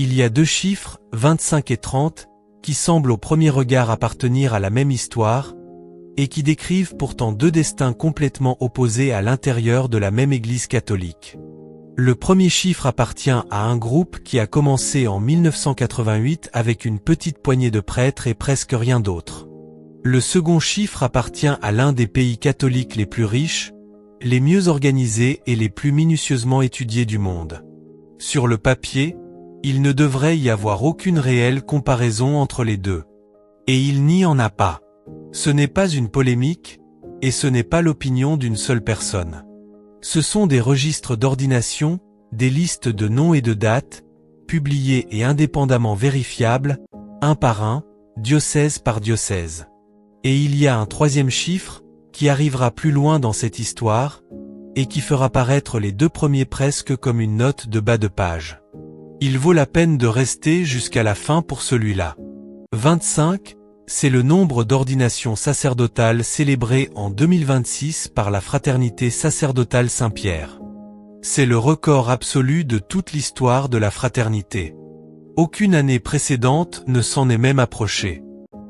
Il y a deux chiffres, 25 et 30, qui semblent au premier regard appartenir à la même histoire, et qui décrivent pourtant deux destins complètement opposés à l'intérieur de la même Église catholique. Le premier chiffre appartient à un groupe qui a commencé en 1988 avec une petite poignée de prêtres et presque rien d'autre. Le second chiffre appartient à l'un des pays catholiques les plus riches, les mieux organisés et les plus minutieusement étudiés du monde. Sur le papier, il ne devrait y avoir aucune réelle comparaison entre les deux. Et il n'y en a pas. Ce n'est pas une polémique, et ce n'est pas l'opinion d'une seule personne. Ce sont des registres d'ordination, des listes de noms et de dates, publiés et indépendamment vérifiables, un par un, diocèse par diocèse. Et il y a un troisième chiffre, qui arrivera plus loin dans cette histoire, et qui fera paraître les deux premiers presque comme une note de bas de page. Il vaut la peine de rester jusqu'à la fin pour celui-là. 25, c'est le nombre d'ordinations sacerdotales célébrées en 2026 par la Fraternité sacerdotale Saint-Pierre. C'est le record absolu de toute l'histoire de la fraternité. Aucune année précédente ne s'en est même approchée.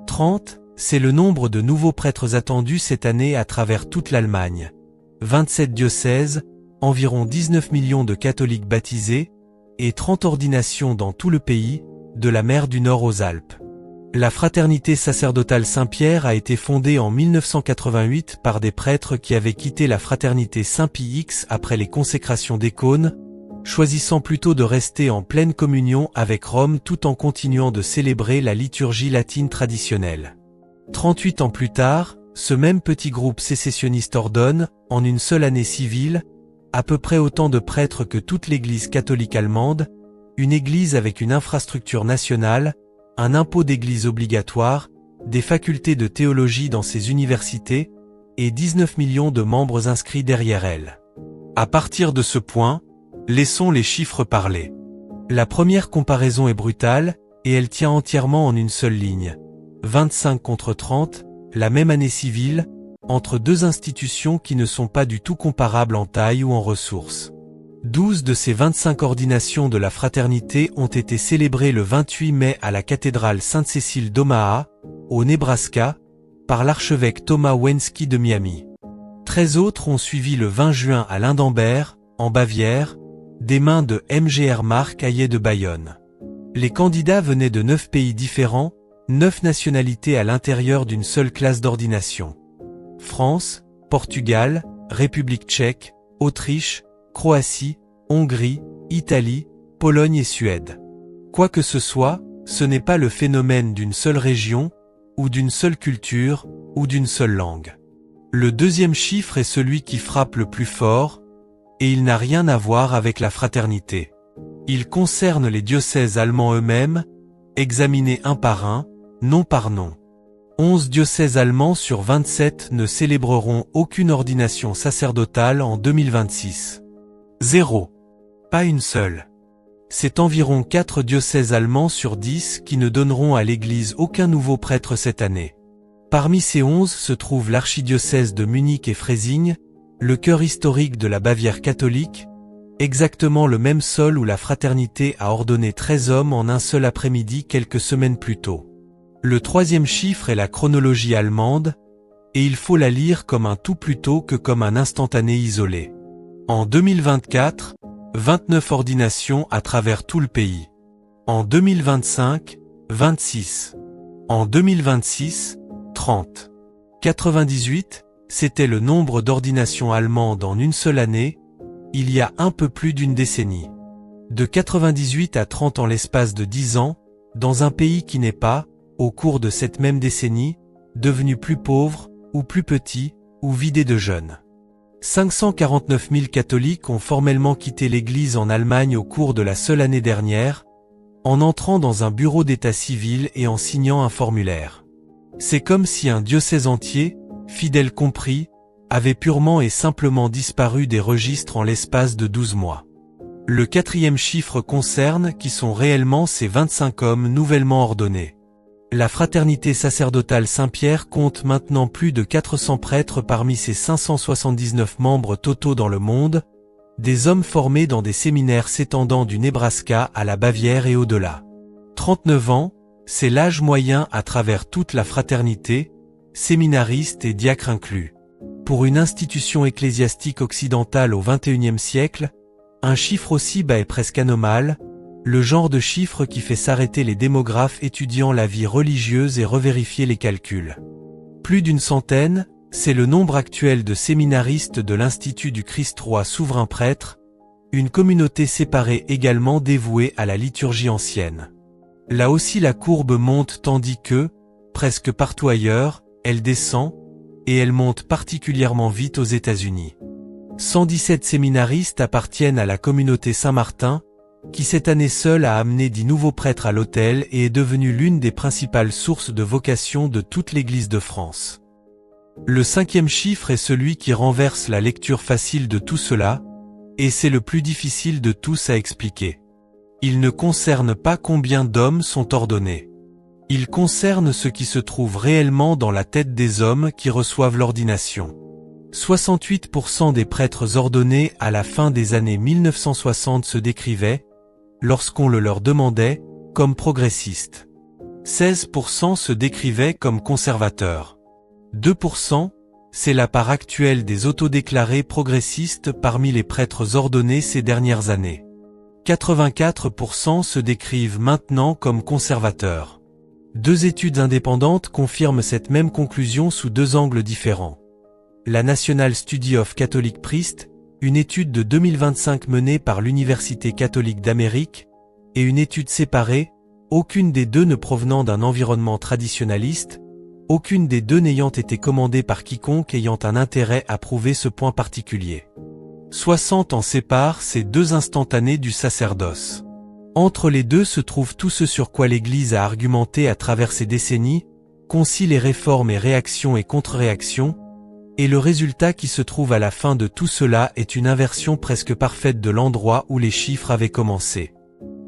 30, c'est le nombre de nouveaux prêtres attendus cette année à travers toute l'Allemagne. 27 diocèses, environ 19 millions de catholiques baptisés, et 30 ordinations dans tout le pays, de la mer du Nord aux Alpes. La Fraternité sacerdotale Saint-Pierre a été fondée en 1988 par des prêtres qui avaient quitté la Fraternité Saint-Pie X après les consécrations des cônes, choisissant plutôt de rester en pleine communion avec Rome tout en continuant de célébrer la liturgie latine traditionnelle. 38 ans plus tard, ce même petit groupe sécessionniste ordonne, en une seule année civile, à peu près autant de prêtres que toute l'Église catholique allemande, une Église avec une infrastructure nationale, un impôt d'église obligatoire, des facultés de théologie dans ses universités, et 19 millions de membres inscrits derrière elle. À partir de ce point, laissons les chiffres parler. La première comparaison est brutale, et elle tient entièrement en une seule ligne. 25 contre 30, la même année civile, entre deux institutions qui ne sont pas du tout comparables en taille ou en ressources. 12 de ces 25 ordinations de la fraternité ont été célébrées le 28 mai à la cathédrale Sainte-Cécile d'Omaha, au Nebraska, par l'archevêque Thomas Wensky de Miami. 13 autres ont suivi le 20 juin à Lindemberg, en Bavière, des mains de Mgr Marc Hayet de Bayonne. Les candidats venaient de 9 pays différents, 9 nationalités à l'intérieur d'une seule classe d'ordination. France, Portugal, République tchèque, Autriche, Croatie, Hongrie, Italie, Pologne et Suède. Quoi que ce soit, ce n'est pas le phénomène d'une seule région, ou d'une seule culture, ou d'une seule langue. Le deuxième chiffre est celui qui frappe le plus fort, et il n'a rien à voir avec la fraternité. Il concerne les diocèses allemands eux-mêmes, examinés un par un, nom par nom. 11 diocèses allemands sur 27 ne célébreront aucune ordination sacerdotale en 2026. 0. Pas une seule. C'est environ 4 diocèses allemands sur 10 qui ne donneront à l'Église aucun nouveau prêtre cette année. Parmi ces 11 se trouve l'archidiocèse de Munich et Freising, le cœur historique de la Bavière catholique, exactement le même sol où la fraternité a ordonné 13 hommes en un seul après-midi quelques semaines plus tôt. Le troisième chiffre est la chronologie allemande, et il faut la lire comme un tout plutôt que comme un instantané isolé. En 2024, 29 ordinations à travers tout le pays. En 2025, 26. En 2026, 30. 98, c'était le nombre d'ordinations allemandes en une seule année, il y a un peu plus d'une décennie. De 98 à 30 en l'espace de 10 ans, dans un pays qui n'est pas, au cours de cette même décennie, devenu plus pauvre, ou plus petit, ou vidé de jeunes. 549 000 catholiques ont formellement quitté l'Église en Allemagne au cours de la seule année dernière, en entrant dans un bureau d'état civil et en signant un formulaire. C'est comme si un diocèse entier, fidèles compris, avait purement et simplement disparu des registres en l'espace de 12 mois. Le quatrième chiffre concerne qui sont réellement ces 25 hommes nouvellement ordonnés. La Fraternité sacerdotale Saint-Pierre compte maintenant plus de 400 prêtres parmi ses 579 membres totaux dans le monde, Des hommes formés dans des séminaires s'étendant du Nebraska à la Bavière et au-delà. 39 ans, c'est l'âge moyen à travers toute la fraternité, séminaristes et diacres inclus. Pour une institution ecclésiastique occidentale au XXIe siècle, un chiffre aussi bas est presque anormal, le genre de chiffre qui fait s'arrêter les démographes étudiant la vie religieuse et revérifier les calculs. Plus d'une centaine, c'est le nombre actuel de séminaristes de l'Institut du Christ Roi Souverain Prêtre, une communauté séparée également dévouée à la liturgie ancienne. Là aussi la courbe monte tandis que, presque partout ailleurs, elle descend, et elle monte particulièrement vite aux États-Unis. 117 séminaristes appartiennent à la communauté Saint-Martin, qui cette année seule a amené 10 nouveaux prêtres à l'autel et est devenue l'une des principales sources de vocation de toute l'Église de France. Le 5e chiffre est celui qui renverse la lecture facile de tout cela, et c'est le plus difficile de tous à expliquer. Il ne concerne pas combien d'hommes sont ordonnés. Il concerne ce qui se trouve réellement dans la tête des hommes qui reçoivent l'ordination. 68% des prêtres ordonnés à la fin des années 1960 se décrivaient, lorsqu'on le leur demandait, comme progressistes. 16% se décrivaient comme conservateurs. 2%, c'est la part actuelle des autodéclarés progressistes parmi les prêtres ordonnés ces dernières années. 84% se décrivent maintenant comme conservateurs. 2 études indépendantes confirment cette même conclusion sous 2 angles différents. La National Study of Catholic Priests, une étude de 2025 menée par l'Université catholique d'Amérique, et une étude séparée, aucune des deux ne provenant d'un environnement traditionnaliste, aucune des deux n'ayant été commandée par quiconque ayant un intérêt à prouver ce point particulier. 60 en séparent ces 2 instantanés du sacerdoce. Entre les deux se trouve tout ce sur quoi l'Église a argumenté à travers ces décennies, concile et réformes et réactions et contre-réactions, et le résultat qui se trouve à la fin de tout cela est une inversion presque parfaite de l'endroit où les chiffres avaient commencé.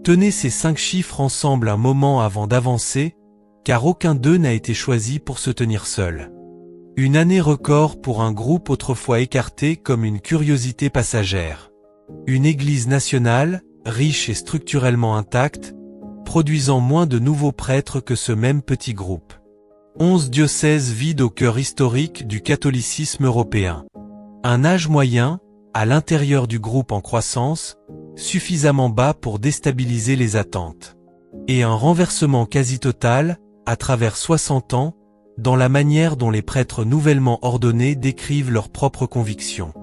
Tenez ces 5 chiffres ensemble un moment avant d'avancer, car aucun d'eux n'a été choisi pour se tenir seul. Une année record pour un groupe autrefois écarté comme une curiosité passagère. Une église nationale, riche et structurellement intacte, produisant moins de nouveaux prêtres que ce même petit groupe. 11 diocèses vides au cœur historique du catholicisme européen. Un âge moyen, à l'intérieur du groupe en croissance, suffisamment bas pour déstabiliser les attentes. Et un renversement quasi total, à travers 60 ans, dans la manière dont les prêtres nouvellement ordonnés décrivent leurs propres convictions.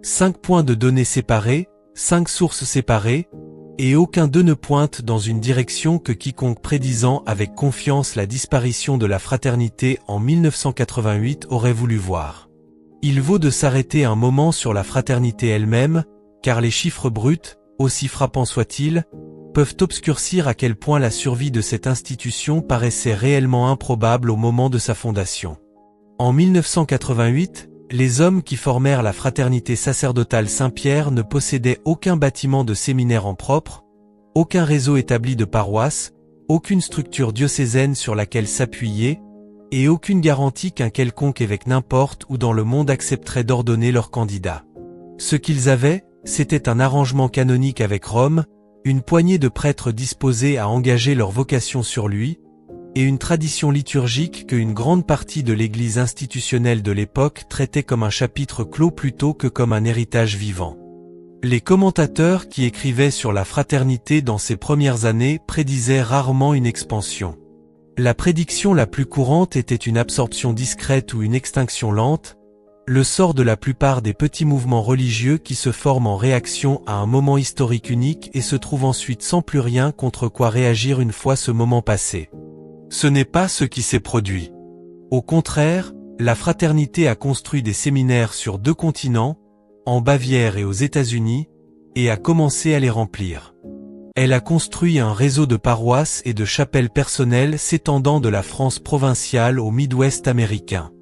5 points de données séparés, 5 sources séparées, et aucun d'eux ne pointe dans une direction que quiconque prédisant avec confiance la disparition de la fraternité en 1988 aurait voulu voir. Il vaut de s'arrêter un moment sur la fraternité elle-même, car les chiffres bruts, aussi frappants soient-ils, peuvent obscurcir à quel point la survie de cette institution paraissait réellement improbable au moment de sa fondation. En 1988, les hommes qui formèrent la fraternité sacerdotale Saint-Pierre ne possédaient aucun bâtiment de séminaire en propre, aucun réseau établi de paroisses, aucune structure diocésaine sur laquelle s'appuyer, et aucune garantie qu'un quelconque évêque n'importe où dans le monde accepterait d'ordonner leur candidat. Ce qu'ils avaient, c'était un arrangement canonique avec Rome, une poignée de prêtres disposés à engager leur vocation sur lui, et une tradition liturgique qu'une grande partie de l'Église institutionnelle de l'époque traitait comme un chapitre clos plutôt que comme un héritage vivant. Les commentateurs qui écrivaient sur la fraternité dans ces premières années prédisaient rarement une expansion. La prédiction la plus courante était une absorption discrète ou une extinction lente, le sort de la plupart des petits mouvements religieux qui se forment en réaction à un moment historique unique et se trouvent ensuite sans plus rien contre quoi réagir une fois ce moment passé. Ce n'est pas ce qui s'est produit. Au contraire, la fraternité a construit des séminaires sur 2 continents, en Bavière et aux États-Unis, et a commencé à les remplir. Elle a construit un réseau de paroisses et de chapelles personnelles s'étendant de la France provinciale au Midwest américain.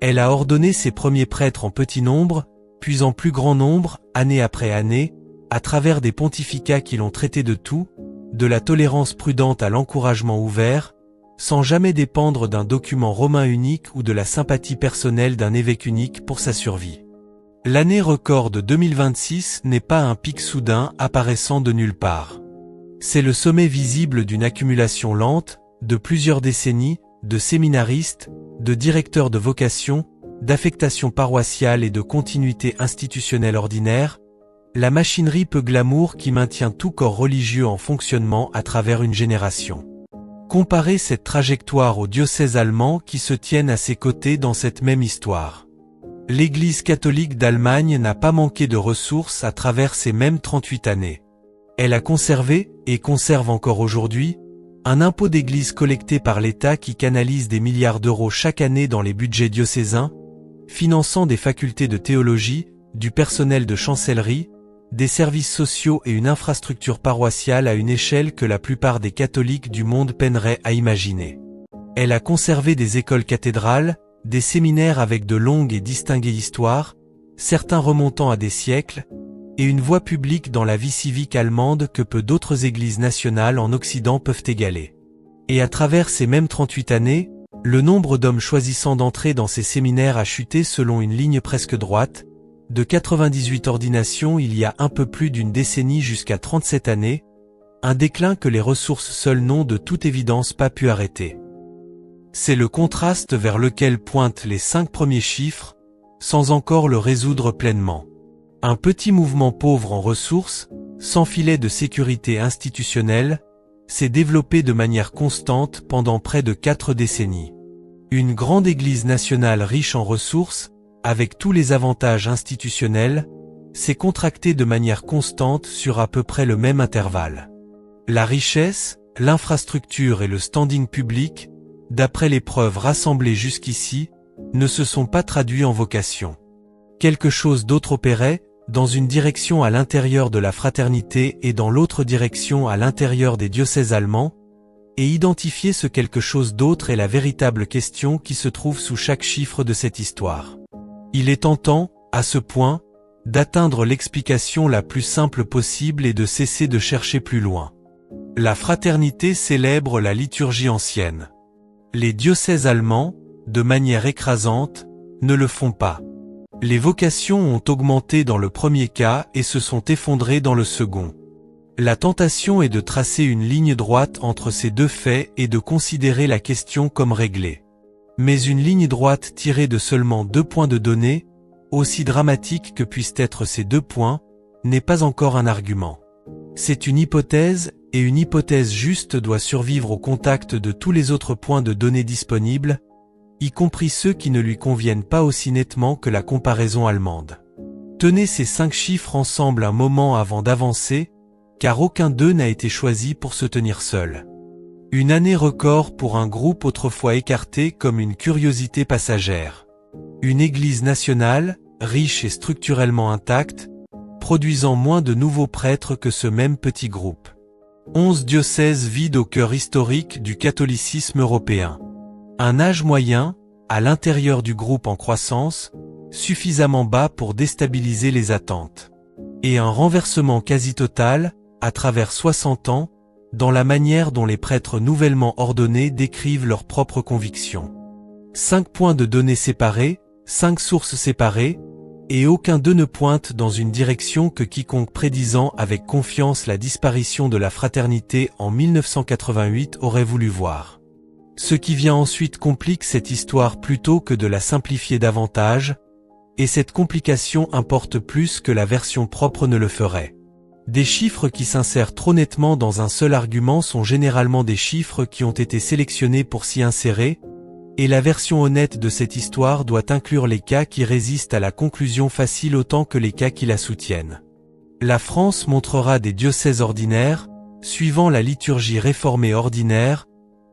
Elle a ordonné ses premiers prêtres en petit nombre, puis en plus grand nombre, année après année, à travers des pontificats qui l'ont traité de tout, de la tolérance prudente à l'encouragement ouvert, sans jamais dépendre d'un document romain unique ou de la sympathie personnelle d'un évêque unique pour sa survie. L'année record de 2026 n'est pas un pic soudain apparaissant de nulle part. C'est le sommet visible d'une accumulation lente, de plusieurs décennies, de séminaristes, de directeurs de vocation, d'affectation paroissiale et de continuité institutionnelle ordinaire, la machinerie peu glamour qui maintient tout corps religieux en fonctionnement à travers une génération. Comparez cette trajectoire aux diocèses allemands qui se tiennent à ses côtés dans cette même histoire. L'Église catholique d'Allemagne n'a pas manqué de ressources à travers ces mêmes 38 années. Elle a conservé, et conserve encore aujourd'hui, un impôt d'église collecté par l'État qui canalise des milliards d'euros chaque année dans les budgets diocésains, finançant des facultés de théologie, du personnel de chancellerie, des services sociaux et une infrastructure paroissiale à une échelle que la plupart des catholiques du monde peineraient à imaginer. Elle a conservé des écoles cathédrales, des séminaires avec de longues et distinguées histoires, certains remontant à des siècles, et une voix publique dans la vie civique allemande que peu d'autres églises nationales en Occident peuvent égaler. Et à travers ces mêmes 38 années, le nombre d'hommes choisissant d'entrer dans ces séminaires a chuté selon une ligne presque droite, de 98 ordinations il y a un peu plus d'une décennie jusqu'à 37 années, un déclin que les ressources seules n'ont de toute évidence pas pu arrêter. C'est le contraste vers lequel pointent les 5 premiers chiffres, sans encore le résoudre pleinement. Un petit mouvement pauvre en ressources, sans filet de sécurité institutionnelle, s'est développé de manière constante pendant près de 4 décennies. Une grande église nationale riche en ressources, avec tous les avantages institutionnels, s'est contractée de manière constante sur à peu près le même intervalle. La richesse, l'infrastructure et le standing public, d'après les preuves rassemblées jusqu'ici, ne se sont pas traduits en vocation. Quelque chose d'autre opérait, dans une direction à l'intérieur de la fraternité et dans l'autre direction à l'intérieur des diocèses allemands, et identifier ce quelque chose d'autre est la véritable question qui se trouve sous chaque chiffre de cette histoire. Il est tentant, à ce point, d'atteindre l'explication la plus simple possible et de cesser de chercher plus loin. La fraternité célèbre la liturgie ancienne. Les diocèses allemands, de manière écrasante, ne le font pas. Les vocations ont augmenté dans le premier cas et se sont effondrées dans le second. La tentation est de tracer une ligne droite entre ces deux faits et de considérer la question comme réglée. Mais une ligne droite tirée de seulement 2 points de données, aussi dramatique que puissent être ces 2 points, n'est pas encore un argument. C'est une hypothèse, et une hypothèse juste doit survivre au contact de tous les autres points de données disponibles, y compris ceux qui ne lui conviennent pas aussi nettement que la comparaison allemande. Tenez ces 5 chiffres ensemble un moment avant d'avancer, car aucun d'eux n'a été choisi pour se tenir seul. Une année record pour un groupe autrefois écarté comme une curiosité passagère. Une église nationale, riche et structurellement intacte, produisant moins de nouveaux prêtres que ce même petit groupe. 11 diocèses vides au cœur historique du catholicisme européen. Un âge moyen, à l'intérieur du groupe en croissance, suffisamment bas pour déstabiliser les attentes. Et un renversement quasi total, à travers 60 ans, dans la manière dont les prêtres nouvellement ordonnés décrivent leurs propres convictions. 5 points de données séparés, 5 sources séparées, et aucun d'eux ne pointe dans une direction que quiconque prédisant avec confiance la disparition de la fraternité en 1988 aurait voulu voir. Ce qui vient ensuite complique cette histoire plutôt que de la simplifier davantage, et cette complication importe plus que la version propre ne le ferait. Des chiffres qui s'insèrent trop nettement dans un seul argument sont généralement des chiffres qui ont été sélectionnés pour s'y insérer, et la version honnête de cette histoire doit inclure les cas qui résistent à la conclusion facile autant que les cas qui la soutiennent. La France montrera des diocèses ordinaires, suivant la liturgie réformée ordinaire,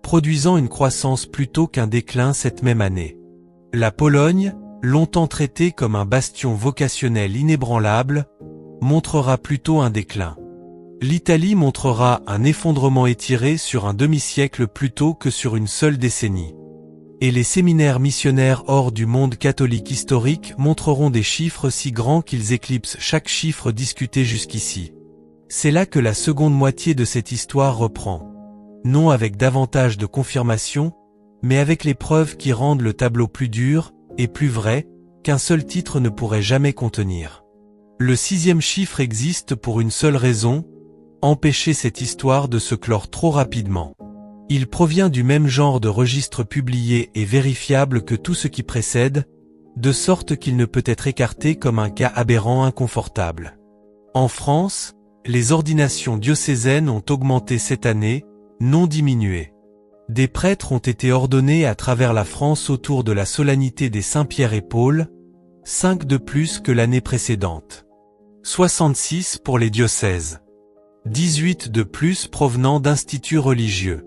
produisant une croissance plutôt qu'un déclin cette même année. La Pologne, longtemps traitée comme un bastion vocationnel inébranlable, montrera plutôt un déclin. L'Italie montrera un effondrement étiré sur un demi-siècle plutôt que sur une seule décennie. Et les séminaires missionnaires hors du monde catholique historique montreront des chiffres si grands qu'ils éclipsent chaque chiffre discuté jusqu'ici. C'est là que la seconde moitié de cette histoire reprend. Non avec davantage de confirmation, mais avec les preuves qui rendent le tableau plus dur, et plus vrai, qu'un seul titre ne pourrait jamais contenir. Le 6e chiffre existe pour une seule raison, empêcher cette histoire de se clore trop rapidement. Il provient du même genre de registre publié et vérifiable que tout ce qui précède, de sorte qu'il ne peut être écarté comme un cas aberrant inconfortable. En France, les ordinations diocésaines ont augmenté cette année, non diminué. Des prêtres ont été ordonnés à travers la France autour de la solennité des Saint-Pierre et Paul, 5 de plus que l'année précédente. 66 pour les diocèses. 18 de plus provenant d'instituts religieux.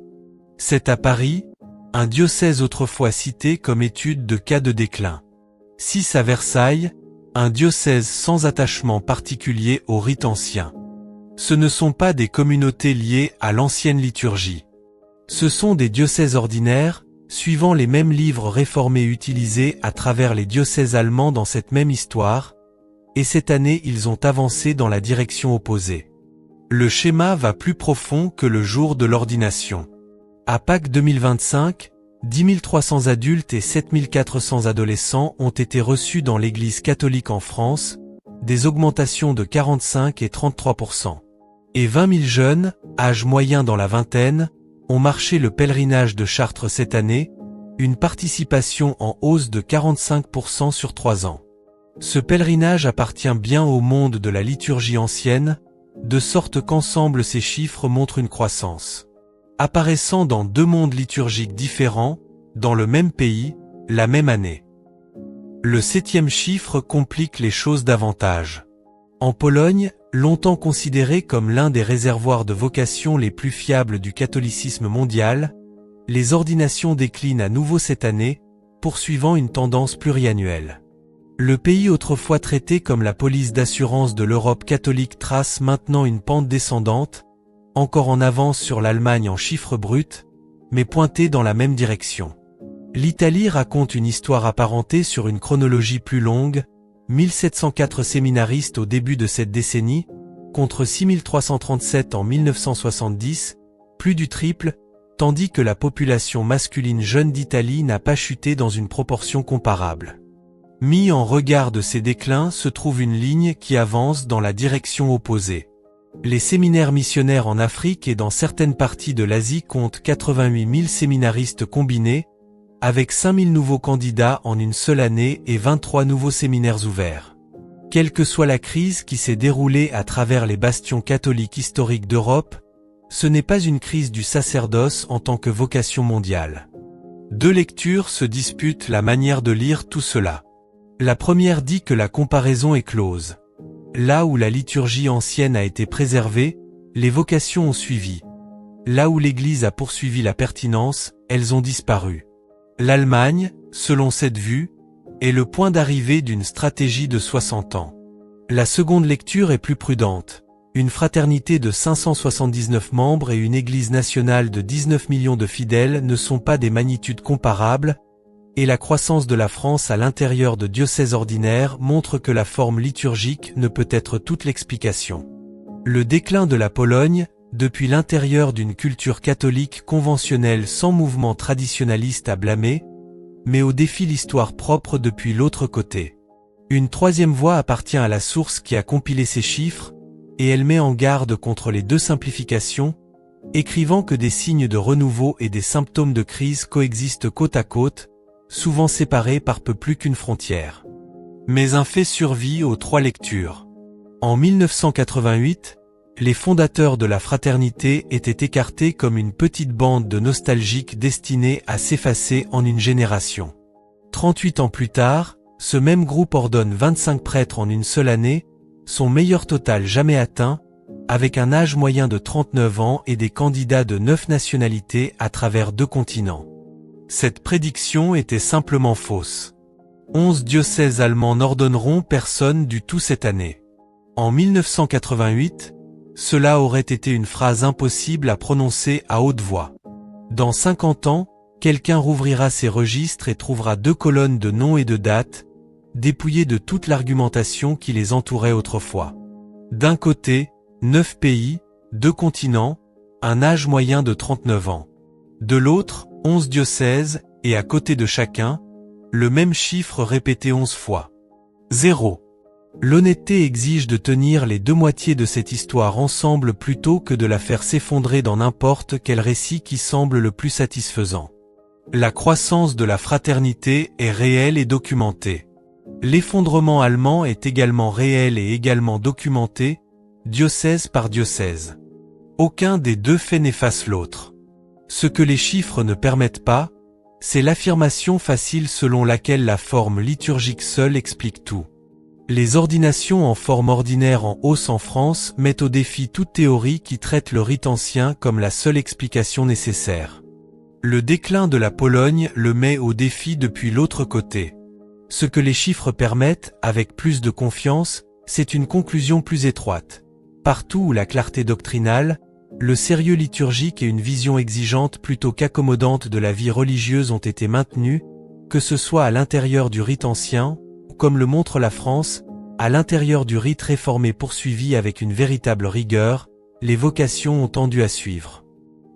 C'est à Paris, un diocèse autrefois cité comme étude de cas de déclin. 6 à Versailles, un diocèse sans attachement particulier au rite ancien. Ce ne sont pas des communautés liées à l'ancienne liturgie. Ce sont des diocèses ordinaires, suivant les mêmes livres réformés utilisés à travers les diocèses allemands dans cette même histoire, et cette année ils ont avancé dans la direction opposée. Le schéma va plus profond que le jour de l'ordination. À Pâques 2025, 10 300 adultes et 7 400 adolescents ont été reçus dans l'Église catholique en France, des augmentations de 45 et 33%. Et 20 000 jeunes, âge moyen dans la vingtaine, ont marché le pèlerinage de Chartres cette année, une participation en hausse de 45% sur 3 ans. Ce pèlerinage appartient bien au monde de la liturgie ancienne, de sorte qu'ensemble ces chiffres montrent une croissance. Apparaissant dans 2 mondes liturgiques différents, dans le même pays, la même année. Le 7e chiffre complique les choses davantage. En Pologne, longtemps considéré comme l'un des réservoirs de vocations les plus fiables du catholicisme mondial, les ordinations déclinent à nouveau cette année, poursuivant une tendance pluriannuelle. Le pays autrefois traité comme la police d'assurance de l'Europe catholique trace maintenant une pente descendante, encore en avance sur l'Allemagne en chiffres bruts, mais pointé dans la même direction. L'Italie raconte une histoire apparentée sur une chronologie plus longue, 1704 séminaristes au début de cette décennie, contre 6337 en 1970, plus du triple, tandis que la population masculine jeune d'Italie n'a pas chuté dans une proportion comparable. Mis en regard de ces déclins se trouve une ligne qui avance dans la direction opposée. Les séminaires missionnaires en Afrique et dans certaines parties de l'Asie comptent 88 000 séminaristes combinés, avec 5 000 nouveaux candidats en une seule année et 23 nouveaux séminaires ouverts. Quelle que soit la crise qui s'est déroulée à travers les bastions catholiques historiques d'Europe, ce n'est pas une crise du sacerdoce en tant que vocation mondiale. 2 lectures se disputent la manière de lire tout cela. La première dit que la comparaison est close. Là où la liturgie ancienne a été préservée, les vocations ont suivi. Là où l'Église a poursuivi la pertinence, elles ont disparu. L'Allemagne, selon cette vue, est le point d'arrivée d'une stratégie de 60 ans. La seconde lecture est plus prudente. Une fraternité de 579 membres et une Église nationale de 19 millions de fidèles ne sont pas des magnitudes comparables, et la croissance de la France à l'intérieur de diocèses ordinaires montre que la forme liturgique ne peut être toute l'explication. Le déclin de la Pologne, depuis l'intérieur d'une culture catholique conventionnelle sans mouvement traditionnaliste à blâmer, met au défi l'histoire propre depuis l'autre côté. Une troisième voix appartient à la source qui a compilé ces chiffres, et elle met en garde contre les 2 simplifications, écrivant que des signes de renouveau et des symptômes de crise coexistent côte à côte, souvent séparés par peu plus qu'une frontière. Mais un fait survit aux 3 lectures. En 1988, les fondateurs de la fraternité étaient écartés comme une petite bande de nostalgiques destinée à s'effacer en une génération. 38 ans plus tard, ce même groupe ordonne 25 prêtres en une seule année, son meilleur total jamais atteint, avec un âge moyen de 39 ans et des candidats de 9 nationalités à travers 2 continents. Cette prédiction était simplement fausse. 11 diocèses allemands n'ordonneront personne du tout cette année. En 1988, cela aurait été une phrase impossible à prononcer à haute voix. Dans 50 ans, quelqu'un rouvrira ses registres et trouvera 2 colonnes de noms et de dates, dépouillées de toute l'argumentation qui les entourait autrefois. D'un côté, 9 pays, 2 continents, un âge moyen de 39 ans. De l'autre, 11 diocèses, et à côté de chacun, Le même chiffre répété 11 fois. 0. L'honnêteté exige de tenir les deux moitiés de cette histoire ensemble plutôt que de la faire s'effondrer dans n'importe quel récit qui semble le plus satisfaisant. La croissance de la fraternité est réelle et documentée. L'effondrement allemand est également réel et également documenté, diocèse par diocèse. Aucun des deux faits n'efface l'autre. Ce que les chiffres ne permettent pas, c'est l'affirmation facile selon laquelle la forme liturgique seule explique tout. Les ordinations en forme ordinaire en hausse en France mettent au défi toute théorie qui traite le rite ancien comme la seule explication nécessaire. Le déclin de la Pologne le met au défi depuis l'autre côté. Ce que les chiffres permettent, avec plus de confiance, c'est une conclusion plus étroite. Partout où la clarté doctrinale, le sérieux liturgique et une vision exigeante plutôt qu'accommodante de la vie religieuse ont été maintenus, que ce soit à l'intérieur du rite ancien, ou comme le montre la France, à l'intérieur du rite réformé poursuivi avec une véritable rigueur, les vocations ont tendu à suivre.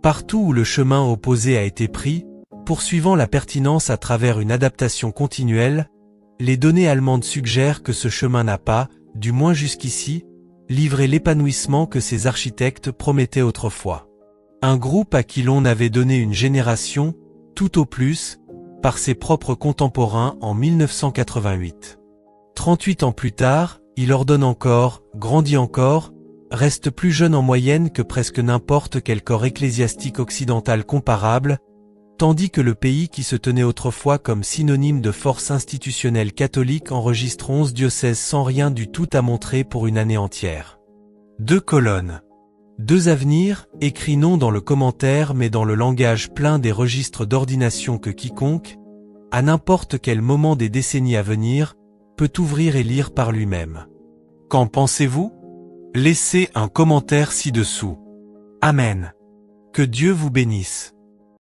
Partout où le chemin opposé a été pris, poursuivant la pertinence à travers une adaptation continuelle, les données allemandes suggèrent que ce chemin n'a pas, du moins jusqu'ici, livré l'épanouissement que ses architectes promettaient autrefois. Un groupe à qui l'on avait donné une génération, tout au plus, par ses propres contemporains en 1988. 38 ans plus tard, il ordonne encore, grandit encore, reste plus jeune en moyenne que presque n'importe quel corps ecclésiastique occidental comparable, tandis que le pays qui se tenait autrefois comme synonyme de force institutionnelle catholique enregistre 11 diocèses sans rien du tout à montrer pour une année entière. 2 colonnes. 2 avenirs, écrits non dans le commentaire mais dans le langage plein des registres d'ordination que quiconque, à n'importe quel moment des décennies à venir, peut ouvrir et lire par lui-même. Qu'en pensez-vous? Laissez un commentaire ci-dessous. Amen. Que Dieu vous bénisse.